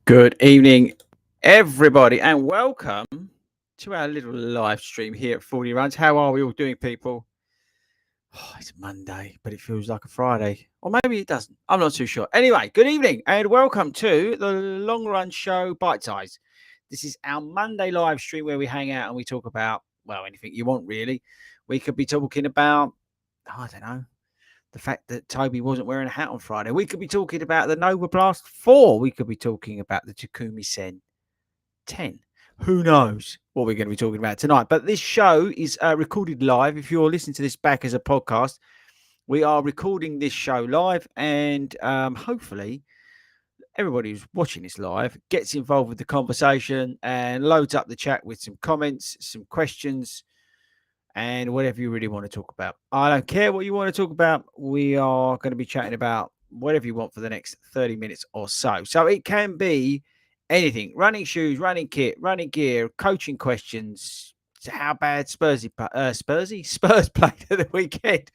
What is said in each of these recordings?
Good evening, everybody, and welcome to our little live stream here at 40 Runs. How are we all doing, people? Oh, it's Monday, but it feels like a Friday. Or maybe it doesn't. I'm not too sure. Anyway, good evening, and welcome to the Long Run Show BITESIZE. This is our Monday live stream where we hang out and we talk about, well, anything you want, really. We could be talking about, I don't know, the fact that Toby wasn't wearing a hat on Friday. We could be talking about the Novablast 4. We could be talking about the Takumi Sen 10. Who knows what we're going to be talking about tonight? But this show is recorded live. If you're listening to this back as a podcast, we are recording this show live, and hopefully everybody who's watching this live gets involved with the conversation and loads up the chat with some comments, some questions, and whatever you really want to talk about. I don't care what you want to talk about. We are going to be chatting about whatever you want for the next 30 minutes or so. So it can be anything: running shoes, running kit, running gear, coaching questions, how bad Spurs played at the weekend.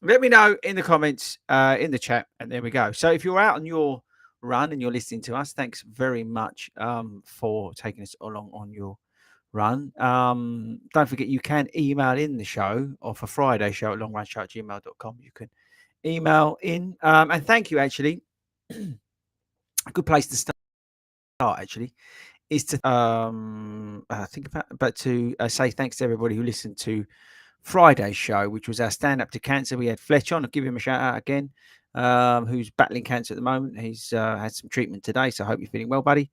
Let me know in the comments, in the chat, and there we go. So if you're out on your run and you're listening to us, thanks very much for taking us along on your run. Don't forget you can email in the show, or for Friday show at longrunshow@gmail.com. You can email in, and thank you. Actually, a good place to start actually is to think about, but to say thanks to everybody who listened to Friday's show, which was our stand up to cancer. We had Fletch on. I'll give him a shout out again, who's battling cancer at the moment. He's had some treatment today, so I hope you're feeling well, buddy.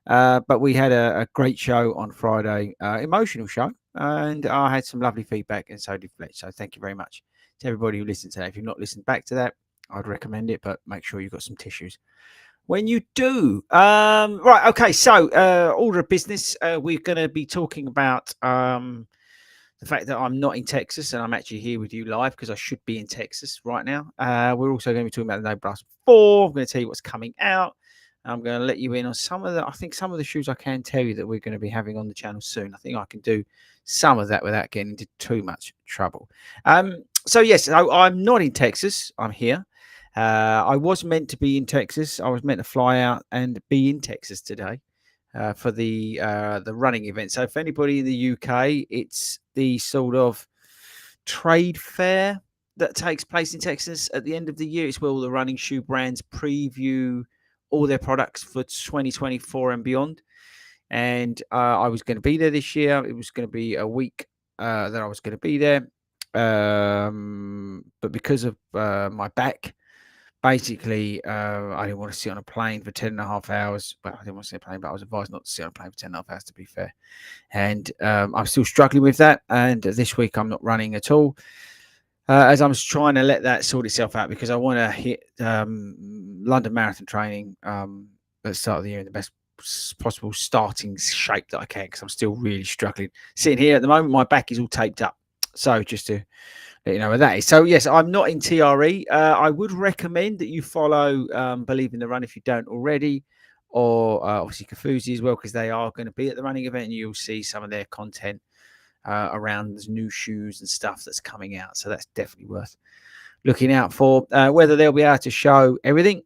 But we had a great show on Friday, emotional show, and I had some lovely feedback, and so did Fletch. So thank you very much to everybody who listened to that. If you've not listened back to that, I'd recommend it, but make sure you've got some tissues when you do. Right, okay, so order of business, we're going to be talking about the fact that I'm not in Texas and I'm actually here with you live because I should be in Texas right now. We're also going to be talking about the Novablast 4. I'm going to tell you what's coming out. I'm going to let you in on some of the shoes I can tell you that we're going to be having on the channel soon. I think I can do some of that without getting into too much trouble. So yes, I'm not in Texas. I'm here. I was meant to be in Texas. I was meant to fly out and be in Texas today for the running event. So if anybody in the UK, it's the sort of trade fair that takes place in Texas at the end of the year. It's where all the running shoe brands preview all their products for 2024 and beyond. And I was going to be there this year. It was going to be a week that I was going to be there. But because of my back, basically, I didn't want to sit on a plane for 10.5 hours. Well, I didn't want to sit on a plane, but I was advised not to sit on a plane for 10.5 hours, to be fair. And I'm still struggling with that. And this week I'm not running at all. As I'm trying to let that sort itself out, because I want to hit London Marathon training at the start of the year in the best possible starting shape that I can, because I'm still really struggling. Sitting here at the moment, my back is all taped up. So just to let you know where that is. So yes, I'm not in TRE. I would recommend that you follow Believe in the Run if you don't already, or obviously Kafuzi as well, because they are going to be at the running event and you'll see some of their content around new shoes and stuff that's coming out. So that's definitely worth looking out for. Whether they'll be able to show everything,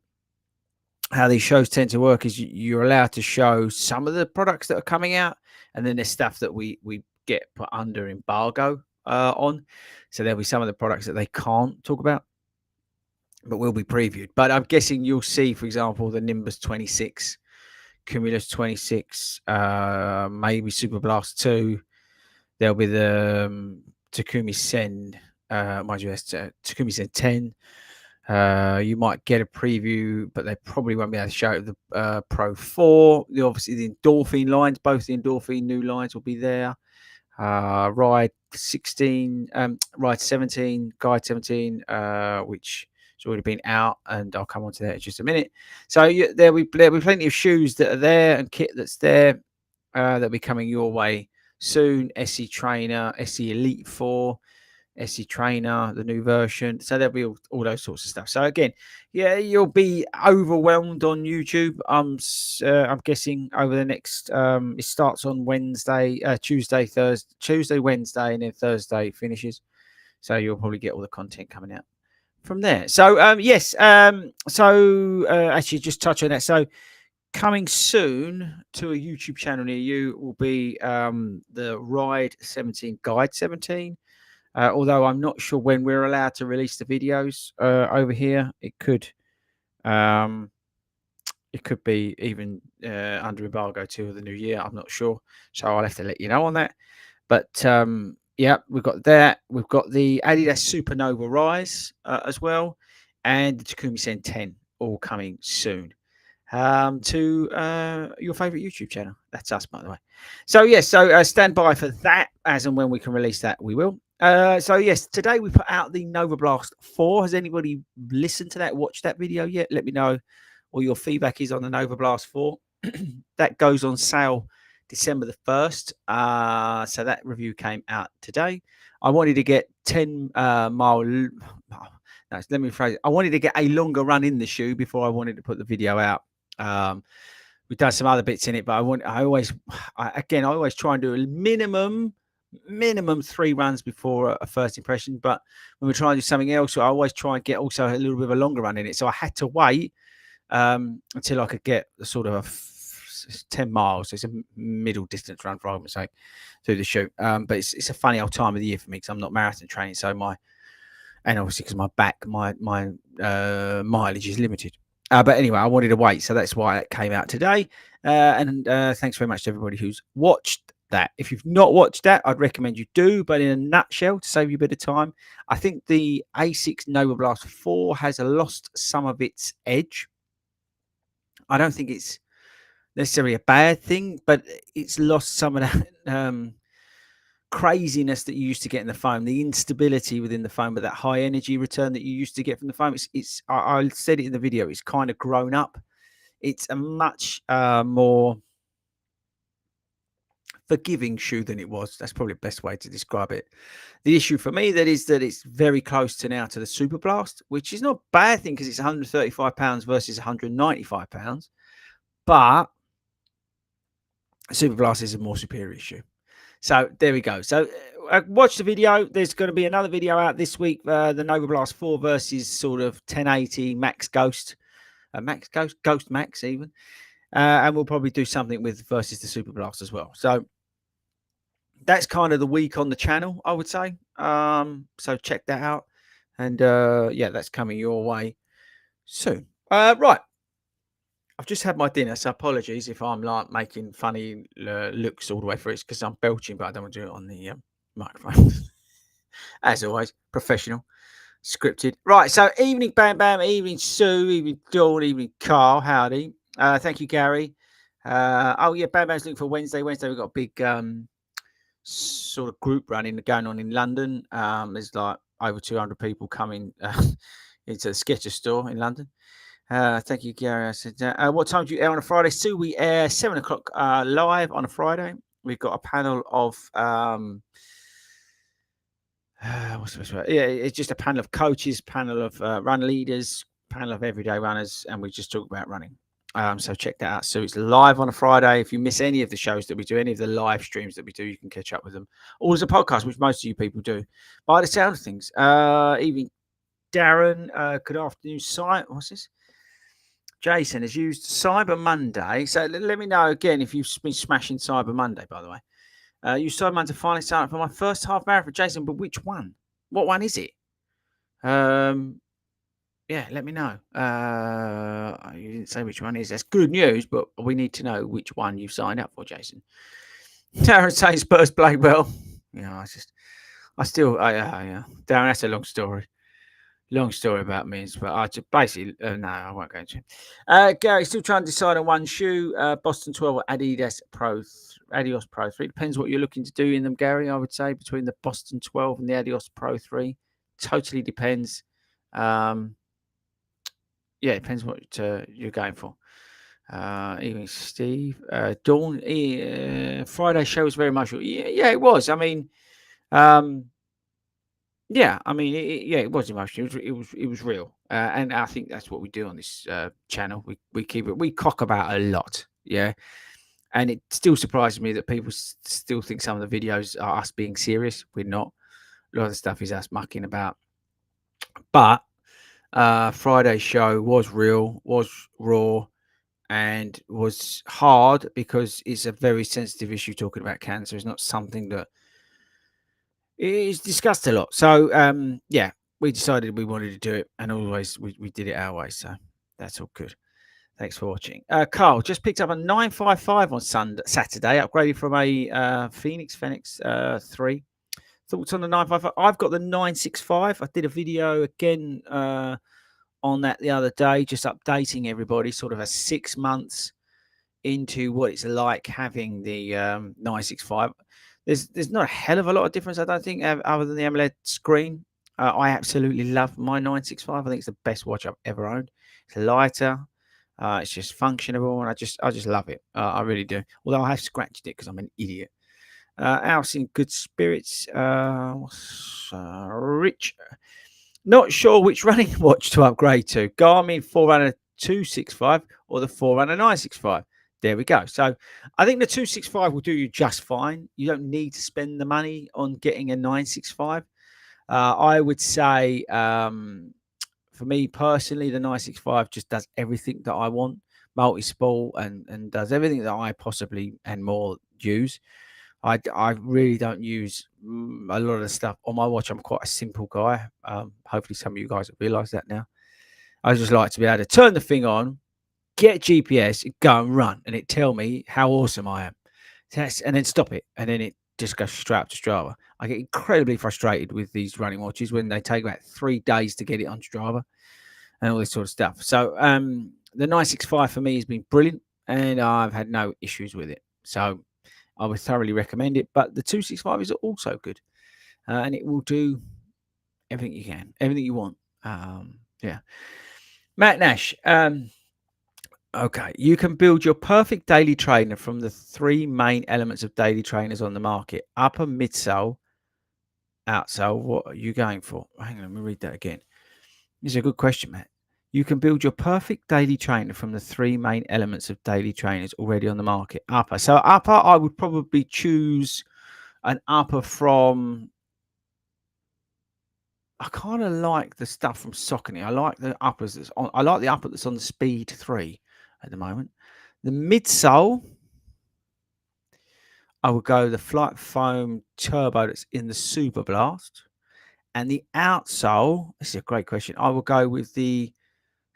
how these shows tend to work is you're allowed to show some of the products that are coming out, and then there's stuff that we get put under embargo on. So there'll be some of the products that they can't talk about, but will be previewed. But I'm guessing you'll see, for example, the Nimbus 26, Cumulus 26, maybe Super Blast 2. There'll be the Takumi Sen, mind you, that's Takumi Sen 10. You might get a preview, but they probably won't be able to show it. The Pro 4, obviously the Endorphin lines, both the Endorphin new lines will be there. Ride 16, Ride 17, Guide 17, which has already been out, and I'll come on to that in just a minute. So there'll be plenty of shoes that are there and kit that's there that'll be coming your way soon. SE Trainer, SE Elite 4, SE Trainer, the new version. So there'll be all those sorts of stuff. So again, yeah, you'll be overwhelmed on YouTube. I'm guessing over the next. It starts on Wednesday, Tuesday, Wednesday, and then Thursday finishes. So you'll probably get all the content coming out from there. So yes. Actually, just touch on that. So coming soon to a YouTube channel near you will be the Ride 17 Guide 17. Although I'm not sure when we're allowed to release the videos over here. It could be even under embargo till the new year. I'm not sure, so I'll have to let you know on that. But yeah, we've got that. We've got the Adidas Supernova Rise as well, and the Takumi Sen 10 all coming soon to your favorite YouTube channel. That's us, by the way. So yes, so stand by for that. As and when we can release that, we will. So yes, today we put out the Novablast 4. Has anybody listened to that, watched that video yet? Let me know what your feedback is on the Novablast 4. That goes on sale December the 1st. So that review came out today. I wanted to get 10 mile. No, let me rephrase it. I wanted to get a longer run in the shoe before I wanted to put the video out. We've done some other bits in it, but I always try and do a minimum 3 runs before a first impression. But when we're trying to do something else, I always try and get also a little bit of a longer run in it. So I had to wait until I could get sort of 10 miles. It's a middle distance run, for argument's sake, through the shoot. But it's a funny old time of the year for me because I'm not marathon training, so and obviously because my back, my mileage is limited. But anyway, I wanted to wait, so that's why it came out today. And thanks very much to everybody who's watched that. If you've not watched that, I'd recommend you do. But in a nutshell, to save you a bit of time, I think the Asics Novablast 4 has lost some of its edge. I don't think it's necessarily a bad thing, but it's lost some of that craziness that you used to get in the foam, the instability within the foam, but that high energy return that you used to get from the foam. I said it in the video, it's kind of grown up. It's a much more forgiving shoe than it was. That's probably the best way to describe it. The issue for me that it's very close to now to the Superblast, which is not a bad thing because it's £135 versus £195. But Superblast is a more superior shoe. So there we go. So watch the video. There's going to be another video out this week. The Novablast 4 versus sort of 1080 Max Ghost. Ghost Max even. And we'll probably do something with versus the Superblast as well. So that's kind of the week on the channel, I would say. So check that out. And yeah, that's coming your way soon. Right. I've just had my dinner, so apologies if I'm like making funny looks all the way through. It's because I'm belching, but I don't want to do it on the microphone. As always, professional, scripted. Right, so evening Bam Bam, evening Sue, evening Dawn, evening Carl. Howdy. Thank you, Gary. Oh yeah, Bam Bam's looking for Wednesday. Wednesday we've got a big sort of group running going on in London. There's like over 200 people coming into the Skechers store in London. Thank you, Gary. I said, what time do you air on a Friday? Sue, we air 7 o'clock live on a Friday. We've got a panel of it's just a panel of coaches, panel of run leaders, panel of everyday runners, and we just talk about running. So check that out. So it's live on a Friday. If you miss any of the shows that we do, any of the live streams that we do, you can catch up with them. Or as a podcast, which most of you people do. By the sound of things, even Darren, good afternoon. What's this? Jason has used Cyber Monday. So let me know again if you've been smashing Cyber Monday, by the way. Use Cyber Monday to finally sign up for my first half marathon. Jason, but which one? What one is it? Yeah, let me know. You didn't say which one it is. That's good news, but we need to know which one you've signed up for, Jason. Darren says Spurs Blakewell. Yeah, yeah. Darren, that's a long story. Long story about me, but I just basically no, I won't go into it. Gary, still trying to decide on one shoe, Boston 12 or Adidas Pro 3. Depends what you're looking to do in them, Gary. I would say between the Boston 12 and the Adidas Pro 3, totally depends. Yeah, it depends what you're going for. Even Steve, Dawn, Friday show was very emotional. Yeah, it was. I mean, yeah, I mean, it was emotional. It was real, and I think that's what we do on this channel. We cock about a lot, yeah, and it still surprises me that people still think some of the videos are us being serious. We're not. A lot of the stuff is us mucking about. But Friday's show was real, was raw, and was hard because it's a very sensitive issue. Talking about cancer is not something that is discussed a lot. So yeah, we decided we wanted to do it, and always we did it our way. So that's all good. Thanks for watching. Carl just picked up a 955 on Saturday, upgraded from a Phoenix 3. Thoughts on the 955? I've got the 965. I did a video again on that the other day, just updating everybody, sort of a 6 months into what it's like having the 965. There's not a hell of a lot of difference, I don't think, other than the AMOLED screen. I absolutely love my 965. I think it's the best watch I've ever owned. It's lighter. It's just functionable, and I just love it. I really do. Although I have scratched it because I'm an idiot. House in good spirits. Rich. Not sure which running watch to upgrade to. Garmin Forerunner 265 or the Forerunner 965. There we go. So I think the 265 will do you just fine. You don't need to spend the money on getting a 965. I would say, for me personally, the 965 just does everything that I want, multi-sport, and does everything that I possibly and more use. I really don't use a lot of the stuff on my watch. I'm quite a simple guy. Hopefully some of you guys have realised that now. I just like to be able to turn the thing on, get GPS, go and run, and it tell me how awesome I am. And then stop it, and then it just goes straight up to Strava. I get incredibly frustrated with these running watches when they take about 3 days to get it on Strava and all this sort of stuff. So the 965 for me has been brilliant, and I've had no issues with it. So I would thoroughly recommend it. But the 265 is also good, and it will do everything you can, everything you want. Yeah. Matt Nash. Okay, you can build your perfect daily trainer from the 3 main elements of daily trainers on the market: upper, midsole, outsole. What are you going for? Hang on, let me read that again. This is a good question, Matt. You can build your perfect daily trainer from the 3 main elements of daily trainers already on the market. Upper. So upper, I would probably choose an upper from. I kind of like the stuff from Saucony. I like the uppers that's on. I like the upper that's on the Speed 3 at the moment. The midsole, I would go the Flight Foam Turbo that's in the Super Blast. And the outsole, this is a great question. I will go with the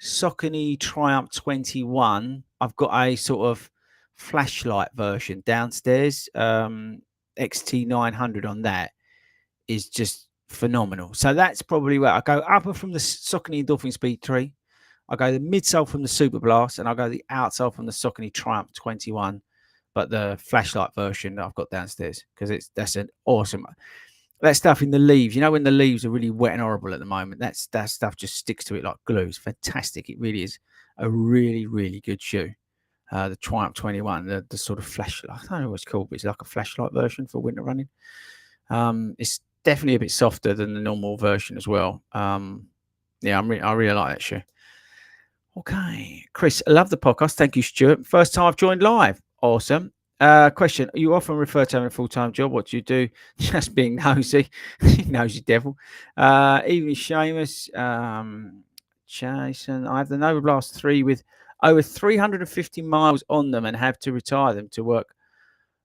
Saucony Triumph 21. I've got a sort of flashlight version downstairs. XT900 on that is just phenomenal. So that's probably where I go. Upper from the Saucony Dolphin Speed 3. I go the midsole from the Super Blast, and I go the outsole from the Saucony Triumph 21, but the flashlight version that I've got downstairs, because that's an awesome. That stuff in the leaves, you know, when the leaves are really wet and horrible at the moment, that stuff just sticks to it like glue. It's fantastic. It really is a really, really good shoe. The Triumph 21, the sort of flashlight. I don't know what it's called, but it's like a flashlight version for winter running. It's definitely a bit softer than the normal version as well. Yeah, I really like that shoe. Okay, Chris, I love the podcast. Thank you, Stuart. First time I've joined live. Awesome. Question: you often refer to having a full-time job. What do you do? Just being nosy, nosy devil. Even Seamus, Jason. I have the Novablast 3 with over 350 miles on them, and have to retire them to work.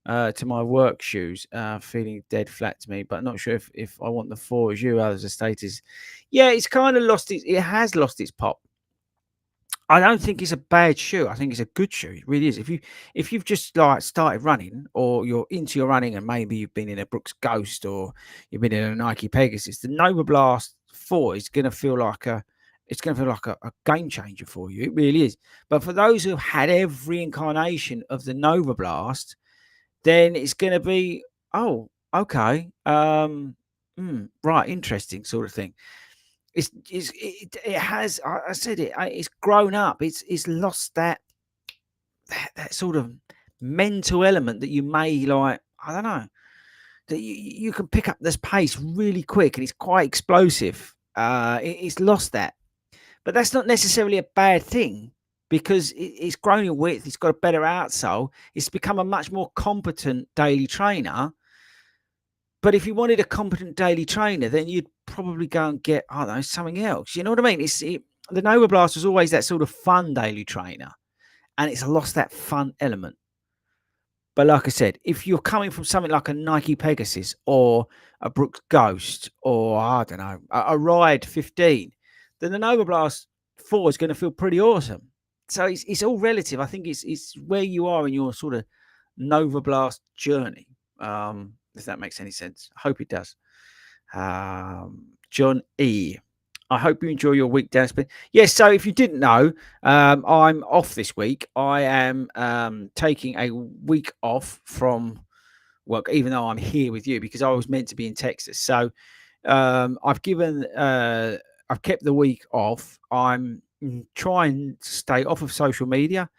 To my work shoes, feeling dead flat to me, but not sure if I want the 4 as you others. The status, yeah, it's kind of lost it has lost its pop. I don't think it's a bad shoe. I think it's a good shoe. It really is. If you've just like started running, or you're into your running, and maybe you've been in a Brooks Ghost, or you've been in a Nike Pegasus, the Novablast 4 is going to feel like a game changer for you. It really is. But for those who've had every incarnation of the Novablast, then it's going to be, oh, okay, right, interesting sort of thing. It has. I said it. It's grown up. It's lost that sort of mental element that you may like. I don't know, that you can pick up this pace really quick, and it's quite explosive. It's lost that, but that's not necessarily a bad thing, because it's grown in width. It's got a better outsole. It's become a much more competent daily trainer. But if you wanted a competent daily trainer, then you'd probably go and get, I don't know, something else. You know what I mean? The Novablast was always that sort of fun daily trainer. and it's lost that fun element. But like I said, if you're coming from something like a Nike Pegasus or a Brooks Ghost or I don't know, a Ride 15, then the Novablast 4 is going to feel pretty awesome. So it's all relative. I think it's where you are in your sort of Novablast journey. If that makes any sense. I hope it does. John E. I hope you enjoy your week, Dennis. But yes, so if you didn't know, I'm off this week. I am taking a week off from work, even though I'm here with you because I was meant to be in Texas. So I've kept the week off. I'm trying to stay off of social media.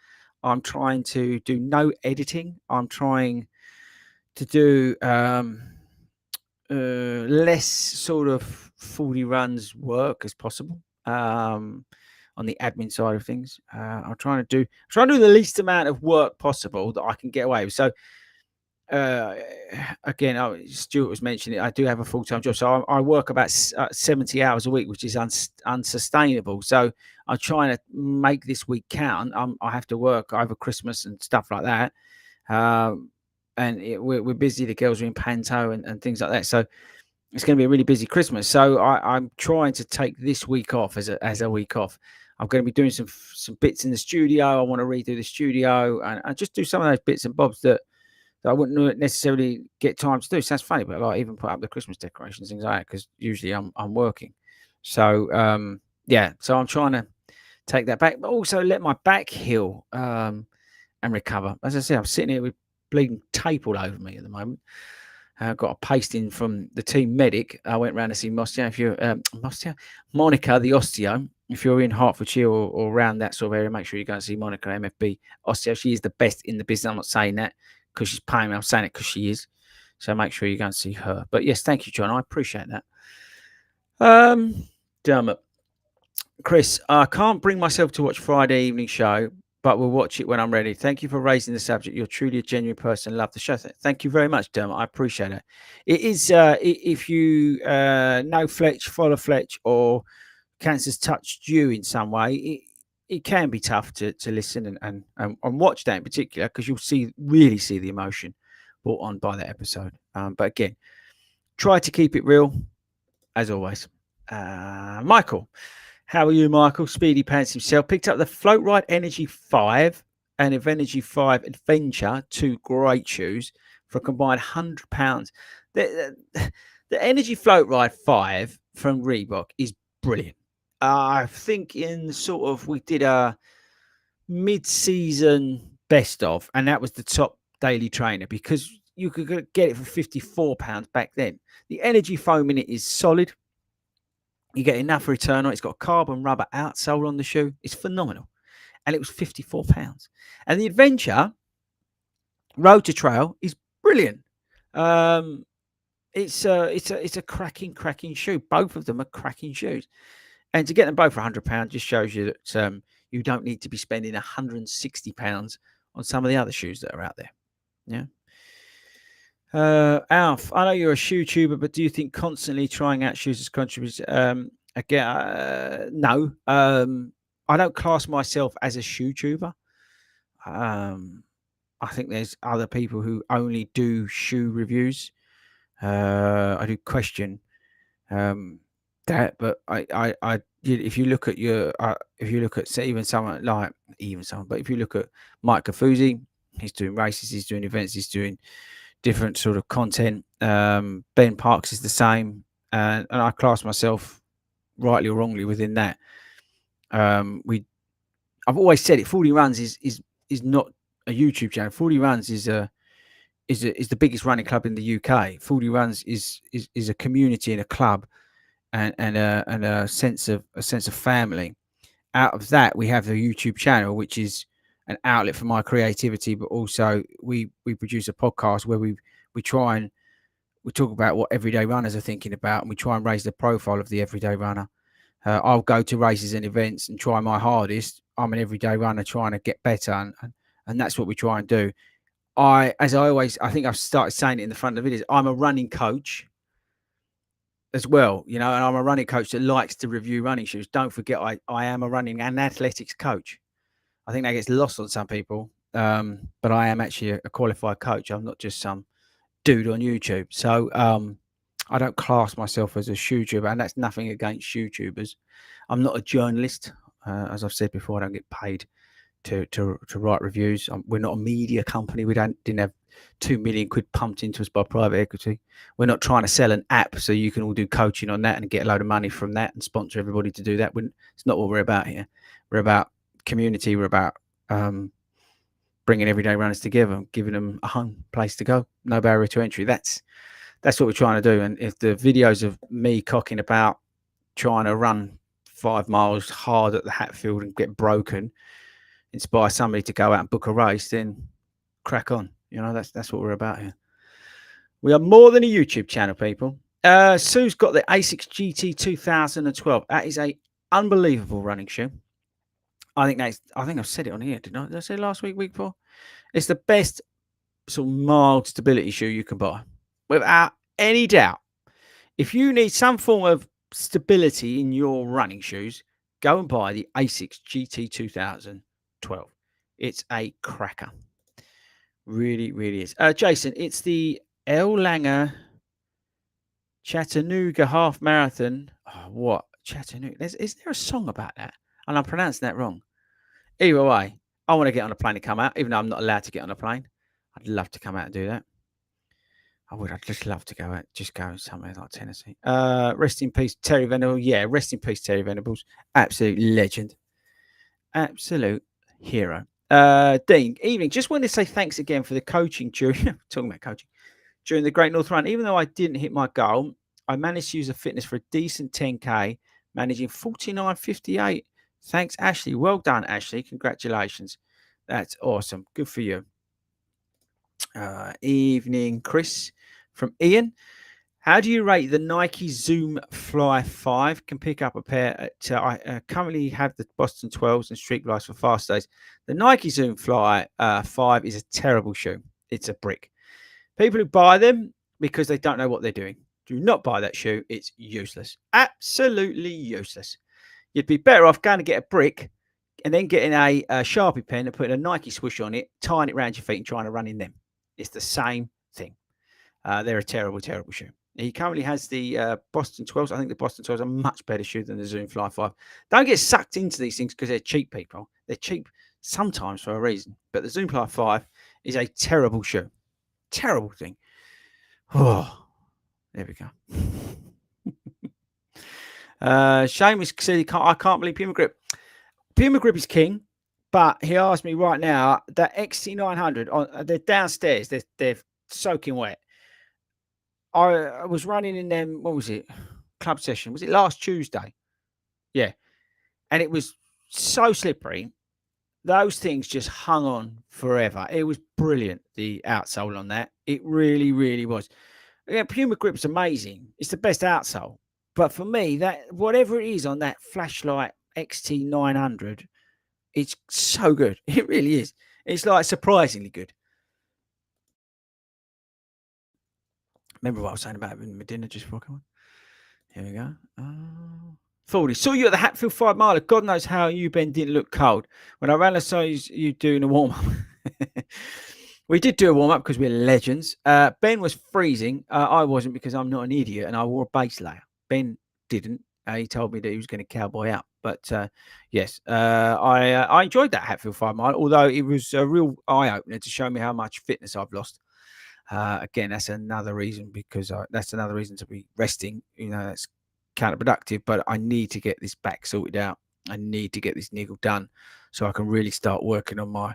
I'm trying to do no editing. I'm trying to do less sort of 40 runs work as possible on the admin side of things. I'm trying to do the least amount of work possible that I can get away with. So uh, again, Stuart was mentioning it. I do have a full-time job, so I work about 70 hours a week, which is unsustainable. So I'm trying to make this week count. I have to work over Christmas and stuff like that. And we're busy. The girls are in Panto and things like that. So it's going to be a really busy Christmas. So I'm trying to take this week off as a week off. I'm going to be doing some bits in the studio. I want to redo the studio and just do some of those bits and bobs that I wouldn't necessarily get time to do. Sounds funny, but like even put up the Christmas decorations, things like that, because usually I'm working. So yeah, so I'm trying to take that back, but also let my back heal and recover. As I say, I'm sitting here with bleeding tape all over me at the moment. Got a pasting from the team medic. I went round to see Monica, Monica, the osteo. If you're in Hertfordshire or around that sort of area, make sure you go and see Monica, MFB osteo. She is the best in the business. I'm not saying that because she's paying me. I'm saying it because she is. So make sure you go and see her. But yes, thank you, John. I appreciate that. Damn it. Chris, I can't bring myself to watch Friday evening show, but we'll watch it when I'm ready. Thank you for raising the subject. You're truly a genuine person. Love the show. Thank you very much, Dermot. I appreciate it. It is, if you know Fletch, follow Fletch, or cancer's touched you in some way, it can be tough to listen and watch that in particular because you'll really see the emotion brought on by that episode. But again, try to keep it real, as always. Michael. How are you, Michael? Speedy Pants himself picked up the Float Ride Energy 5 and Energy 5 Adventure, 2 great shoes for a combined £100. The Energy Float Ride 5 from Reebok is brilliant. I think we did a mid-season best of, and that was the top daily trainer because you could get it for £54 back then. The energy foam in it is solid. You get enough return on it. It's got a carbon rubber outsole on the shoe. It's phenomenal. And it was £54. And the Adventure Road to Trail is brilliant. It's a cracking shoe. Both of them are cracking shoes. And to get them both for £100 just shows you that you don't need to be spending £160 on some of the other shoes that are out there. Yeah. Alf, I know you're a shoe tuber, but do you think constantly trying out shoes has contributed? Again, no. I don't class myself as a shoe tuber. I think there's other people who only do shoe reviews. I do question that, but if you look at say but if you look at Mike Kafuzi, he's doing races, he's doing events, he's doing different sort of content. Ben Parks is the same, and I class myself rightly or wrongly within that. I've always said it. 40 Runs is not a YouTube channel. 40 Runs is the biggest running club in the UK. 40 Runs is a community and a club, and a sense of family. Out of that, we have the YouTube channel, which is an outlet for my creativity, but also we produce a podcast where we talk about what everyday runners are thinking about, and we try and raise the profile of the everyday runner. I'll go to races and events and try my hardest. I'm an everyday runner trying to get better, and that's what we try and do. I think I've started saying it in the front of the videos. I'm a running coach as well, and I'm a running coach that likes to review running shoes. Don't forget, I am a running and athletics coach. I think that gets lost on some people. But I am actually a qualified coach. I'm not just some dude on YouTube. So I don't class myself as a YouTuber, and that's nothing against YouTubers. I'm not a journalist. As I've said before, I don't get paid to write reviews. We're not a media company. We didn't have 2 million quid pumped into us by private equity. We're not trying to sell an app so you can all do coaching on that and get a load of money from that and sponsor everybody to do that. It's not what we're about here. We're about community. We're about bringing everyday runners together and giving them a home place to go. No barrier to entry. That's what we're trying to do. And if the videos of me cocking about trying to run 5 miles hard at the Hatfield and get broken inspire somebody to go out and book a race, then crack on. That's what we're about here. We are more than a YouTube channel, people. Sue's got the ASICS GT 2012. That is a unbelievable running shoe. I think I've said it on here. Did I say last week before? It's the best sort of mild stability shoe you can buy, without any doubt. If you need some form of stability in your running shoes, go and buy the ASICS GT 2012. It's a cracker. Really, really is. Jason, it's the Erlanger Chattanooga half marathon. Oh, what? Chattanooga? Is there a song about that? And I'm pronouncing that wrong. Either way, I want to get on a plane and come out, even though I'm not allowed to get on a plane. I'd love to come out and do that. I would. I'd just love to go out, just go somewhere like Tennessee. Rest in peace, Terry Venables. Yeah, rest in peace, Terry Venables. Absolute legend. Absolute hero. Dean, evening. Just wanted to say thanks again for the coaching during talking about coaching during the Great North Run. Even though I didn't hit my goal, I managed to use a fitness for a decent 10k, managing 49.58. Thanks, Ashley. Well done, Ashley. Congratulations. That's awesome. Good for you. Evening, Chris from Ian. How do you rate the Nike Zoom Fly 5? Can pick up a pair. I currently have the Boston 12s and Street Glides for fast days. The Nike Zoom Fly 5 is a terrible shoe. It's a brick. People who buy them because they don't know what they're doing. Do not buy that shoe. It's useless. Absolutely useless. You'd be better off going to get a brick and then getting a Sharpie pen and putting a Nike swoosh on it, tying it around your feet and trying to run in them. It's the same thing. They're a terrible, terrible shoe. He currently has the Boston 12s. I think the Boston 12s are a much better shoe than the Zoom Fly 5. Don't get sucked into these things because they're cheap, people. They're cheap sometimes for a reason. But the Zoom Fly 5 is a terrible shoe. Terrible thing. Oh, there we go. Seamus said I can't believe Puma Grip. Puma Grip is king, but he asked me right now that XT900, they're downstairs. They're soaking wet. I was running in them, what was it? Club session. Was it last Tuesday? Yeah. And it was so slippery. Those things just hung on forever. It was brilliant, the outsole on that. It really, really was. Yeah, Puma Grip's amazing. It's the best outsole. But for me, that whatever it is on that Flashlight XT900, it's so good. It really is. It's like surprisingly good. Remember what I was saying about having my dinner just before I come on? Here we go. FORDY. Saw you at the Hatfield 5 miler. God knows how you, Ben, didn't look cold. When I ran, I saw you doing a warm-up. We did do a warm-up because we're legends. Ben was freezing. I wasn't because I'm not an idiot and I wore a base layer. Ben didn't. He told me that he was going to cowboy up. But yes, I enjoyed that Hatfield 5 mile, although it was a real eye-opener to show me how much fitness I've lost. Again, that's another reason to be resting. That's counterproductive, but I need to get this back sorted out. I need to get this niggle done so I can really start working on my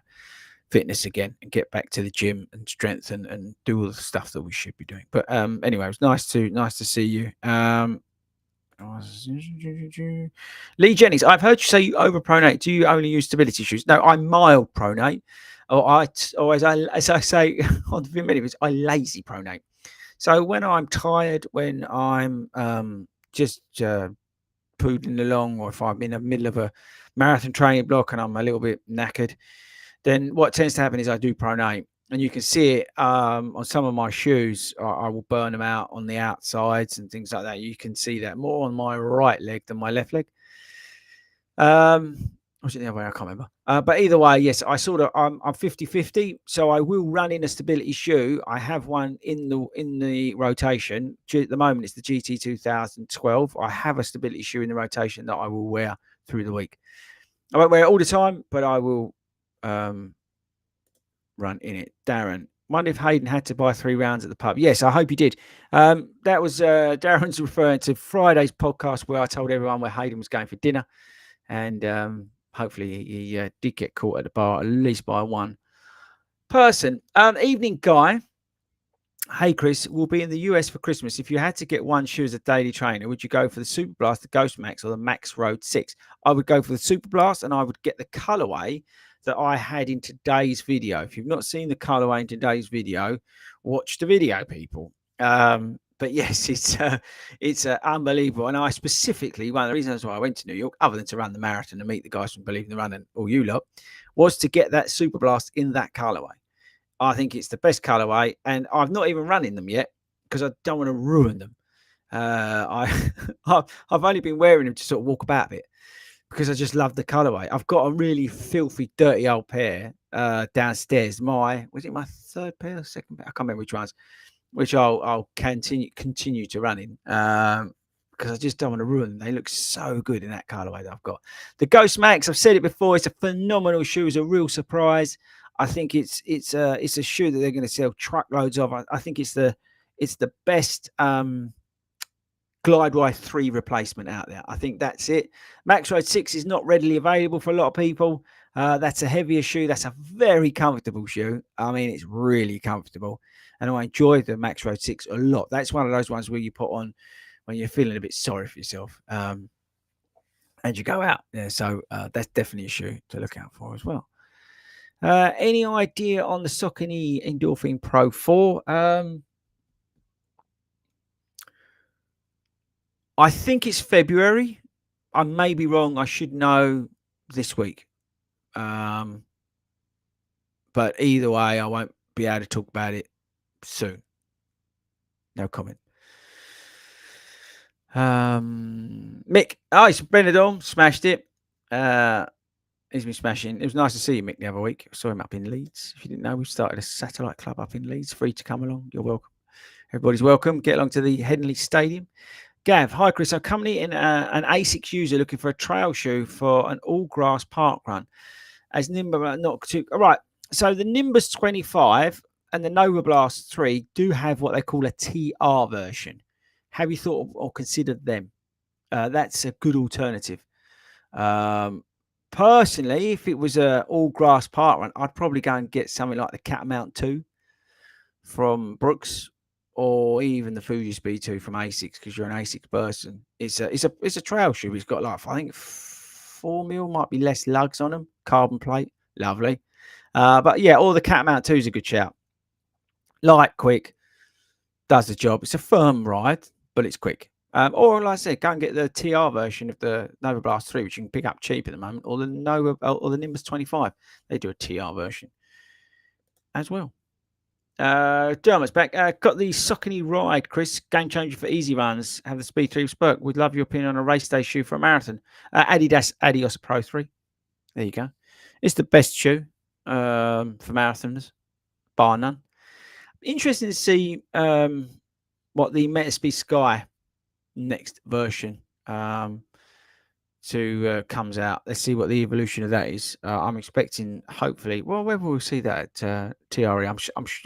fitness again and get back to the gym and strength and do all the stuff that we should be doing. But anyway, it was nice to see you. Lee Jennings, I've heard you say you overpronate. Do you only use stability shoes? No, I mild pronate. As I say on the videos, I lazy pronate. So when I'm tired, when I'm just poodling along, or if I'm in the middle of a marathon training block and I'm a little bit knackered, then what tends to happen is I do pronate. And you can see it on some of my shoes. I will burn them out on the outsides and things like that. You can see that more on my right leg than my left leg. Was it the other way? I can't remember. But either way, yes, I'm 50-50, so I will run in a stability shoe. I have one in the rotation. At the moment, it's the GT 2012. I have a stability shoe in the rotation that I will wear through the week. I won't wear it all the time, but I will run in it. Darren, wonder if Hayden had to buy 3 rounds at the pub. Yes, I hope he did. That was Darren's referring to Friday's podcast where I told everyone where Hayden was going for dinner, and hopefully he did get caught at the bar, at least by one person. Evening, Guy. Hey, Chris, we'll be in the US for Christmas. If you had to get one shoe as a daily trainer, would you go for the Super Blast, the Ghost Max, or the Max Road 6? I would go for the Super Blast, and I would get the colorway that I had in today's video. If you've not seen the colorway in today's video, watch the video, people. But yes, it's unbelievable. And I specifically, one of the reasons why I went to New York, other than to run the marathon and meet the guys from Believe in the Run and all you lot, was to get that Super Blast in that colorway. I think it's the best colorway, and I've not even run in them yet because I don't want to ruin them. I've only been wearing them to sort of walk about a bit because I just love the colorway. I've got a really filthy, dirty old pair downstairs. Was it my third pair or second pair? I can't remember which ones. Which I'll continue to run in because I just don't want to ruin them. They look so good in that colorway that I've got. The Ghost Max, I've said it before, it's a phenomenal shoe. It's a real surprise. I think it's a shoe that they're going to sell truckloads of. I think it's the best Glideway 3 replacement out there. I think that's it. Max Road 6 is not readily available for a lot of people. That's a heavier shoe. That's a very comfortable shoe. I mean, it's really comfortable. And I enjoy the Max Road 6 a lot. That's one of those ones where you put on when you're feeling a bit sorry for yourself. And you go out. Yeah, so that's definitely a shoe to look out for as well. Any idea on the Saucony Endorphin Pro 4? I think it's February. I may be wrong. I should know this week. But either way, I won't be able to talk about it soon. No comment. Mick, it's Benidorm, smashed it. He's been smashing. It was nice to see you, Mick, the other week. I saw him up in Leeds. If you didn't know, we started a satellite club up in Leeds. Free to come along. You're welcome. Everybody's welcome. Get along to the Headingley Stadium. Gav, hi Chris. I'm currently in an ASICS user looking for a trail shoe for an all-grass park run. As Nimbus, not too. All right. So the Nimbus 25 and the Novablast 3 do have what they call a TR version. Have you thought of or considered them? That's a good alternative. Personally, if it was a all-grass park run, I'd probably go and get something like the Catamount 2 from Brooks, or even the Fuji Speed 2 from ASICS, because you're an ASICS person. It's a trail shoe. It's got like, I think 4 mil, might be less lugs on them. Carbon plate, lovely. But yeah, all the Catamount 2 is a good shout. Light, quick, does the job. It's a firm ride, but it's quick. Or like I said, go and get the TR version of the Novablast 3, which you can pick up cheap at the moment, or the Nimbus 25. They do a TR version as well. Dermot's back. Got the Saucony Ride, Chris. Game changer for easy runs. Have the Speed 3 Spurk. We'd love your opinion on a race day shoe for a marathon. Adios Pro 3. There you go. It's the best shoe for marathoners, bar none. Interesting to see what the Metaspeed Sky next version comes out. Let's see what the evolution of that is. I'm expecting, hopefully, well, whether we'll see that at TRE, I'm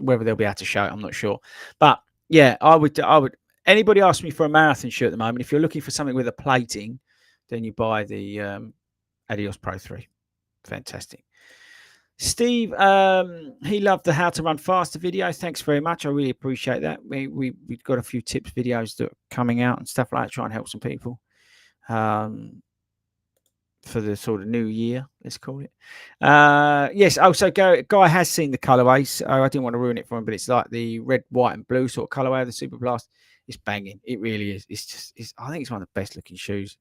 whether they'll be able to show it, I'm not sure. But yeah, I would. Anybody ask me for a marathon shoe at the moment, if you're looking for something with a plating, then you buy the Adios Pro 3. Fantastic. Steve, he loved the How to Run Faster video. Thanks very much. I really appreciate that. We've got a few tips videos that are coming out and stuff like that, try and help some people for the sort of new year, let's call it. Yes, so Guy has seen the colorways. I didn't want to ruin it for him, but it's like the red, white, and blue sort of colorway of the Super Blast. It's banging. It really is. I think it's one of the best looking shoes.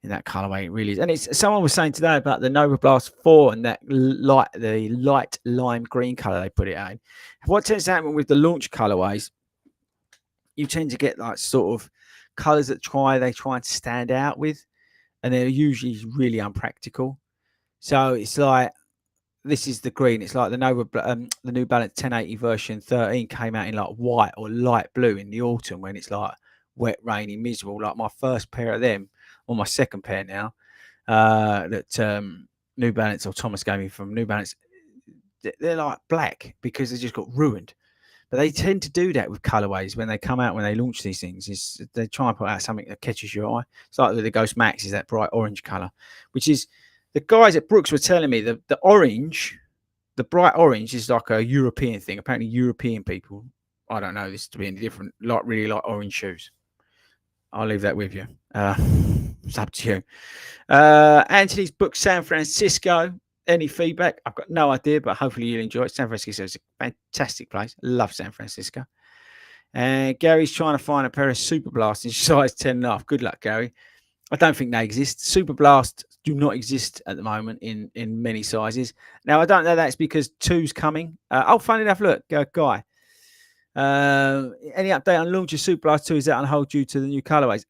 In that colorway, it really is. And it's someone was saying today about the Novablast 4 and that the light lime green color they put it in. What tends to happen with the launch colorways, you tend to get like sort of colors that they try and stand out with, and they're usually really unpractical. So it's like, this is the green. It's like the New Balance 1080 version 13 came out in like white or light blue in the autumn when it's like wet, rainy, miserable. Like my first pair of them, or my second pair now, that New Balance or Thomas gave me from New Balance, they're like black because they just got ruined. But they tend to do that with colorways when they come out, when they launch these things. Is they try and put out something that catches your eye. It's like with the Ghost Max, is that bright orange color, which is, the guys at Brooks were telling me the orange, the bright orange is like a European thing. Apparently, European people, I don't know this to be any different, like really like orange shoes. I'll leave that with you. It's up to you. Anthony's booked San Francisco. Any feedback? I've got no idea, but hopefully you'll enjoy it. San Francisco is a fantastic place. Love San Francisco. And Gary's trying to find a pair of Super Blast in size 10.5. Good luck, Gary. I don't think they exist. Super Blast do not exist at the moment in many sizes. Now, I don't know that's because 2's coming. Funny enough, look, Guy. Any update on launch of Super Blast 2? Is that on hold due to the new colorways?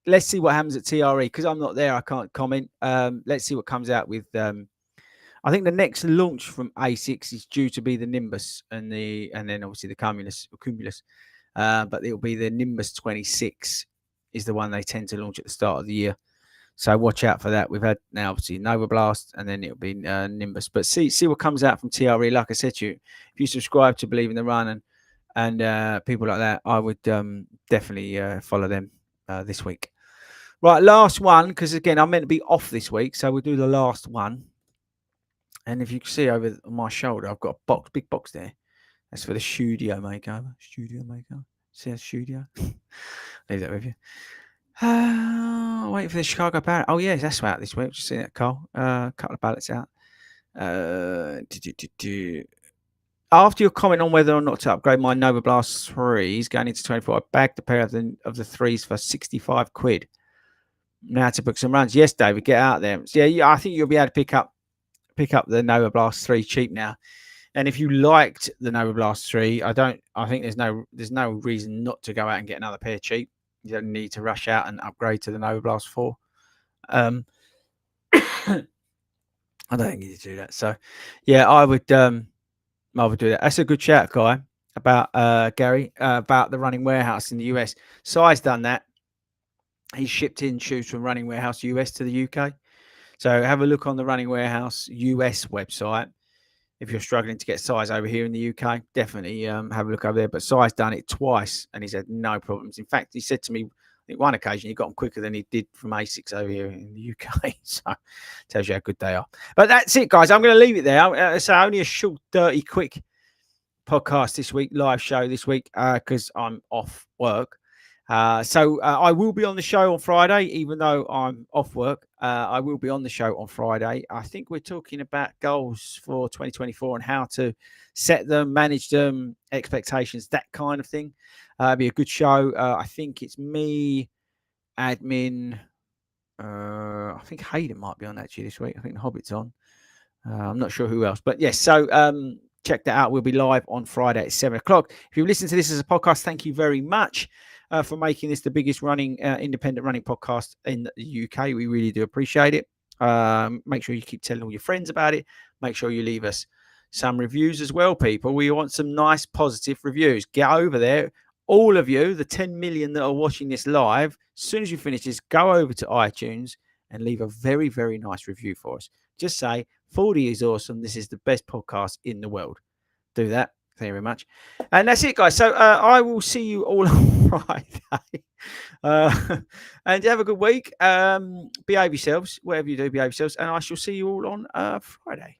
Let's see what happens at TRE, because I'm not there. I can't comment. Let's see what comes out with. I think the next launch from ASICS is due to be the Nimbus and then obviously the Cumulus. But it'll be the Nimbus 26 is the one they tend to launch at the start of the year. So watch out for that. We've had now obviously Novablast, and then it'll be Nimbus. But see what comes out from TRE. Like I said to you, if you subscribe to Believe in the Run and people like that, I would definitely follow them this week. Right, last one, because again I'm meant to be off this week, so we'll do the last one. And if you can see over my shoulder, I've got a big box there. That's for the studio makeover. See that studio? Leave that with you. Waiting for the Chicago Barrett. Oh, yes, that's out this week. Just see that, Cole. A couple of ballots out. After your comment on whether or not to upgrade my Novablast 3s going into 24, I bagged a pair of the 3s for 65 quid. Now to book some runs. Yes, David, get out there. So, yeah, I think you'll be able to pick up the Novablast 3 cheap now. And if you liked the Novablast 3, I think there's no reason not to go out and get another pair cheap. You don't need to rush out and upgrade to the Novablast 4. I don't think you need to do that. So, yeah, I would do that. That's a good shout, Guy, about Gary, about the Running Warehouse in the US. Si's done that. He shipped in shoes from Running Warehouse US to the UK. So have a look on the Running Warehouse US website. If you're struggling to get size over here in the UK, definitely have a look over there. But Si's done it twice, and he's had no problems. In fact, he said to me, I think one occasion he got them quicker than he did from ASICS over here in the UK. So tells you how good they are. But that's it, guys. I'm going to leave it there. So only a short, dirty, quick podcast this week, live show this week, because I'm off work. So I will be on the show on Friday, even though I'm off work. I will be on the show on Friday. I think we're talking about goals for 2024 and how to set them, manage them, expectations, that kind of thing. It'll be a good show. I think it's me, admin. I think Hayden might be on actually this week. I think the Hobbit's on. I'm not sure who else, but yes. So check that out. We'll be live on Friday at 7 o'clock. If you listen to this as a podcast, thank you very much. For making this the biggest independent running podcast in the UK. We really do appreciate it. Make sure you keep telling all your friends about it. Make sure you leave us some reviews as well, people. We want some nice, positive reviews. Get over there. All of you, the 10 million that are watching this live, as soon as you finish this, go over to iTunes and leave a very, very nice review for us. Just say, FORDY is awesome. This is the best podcast in the world. Do that. Thank you very much. And that's it, guys. So I will see you all on Friday. And have a good week. Behave yourselves. Whatever you do, behave yourselves. And I shall see you all on Friday.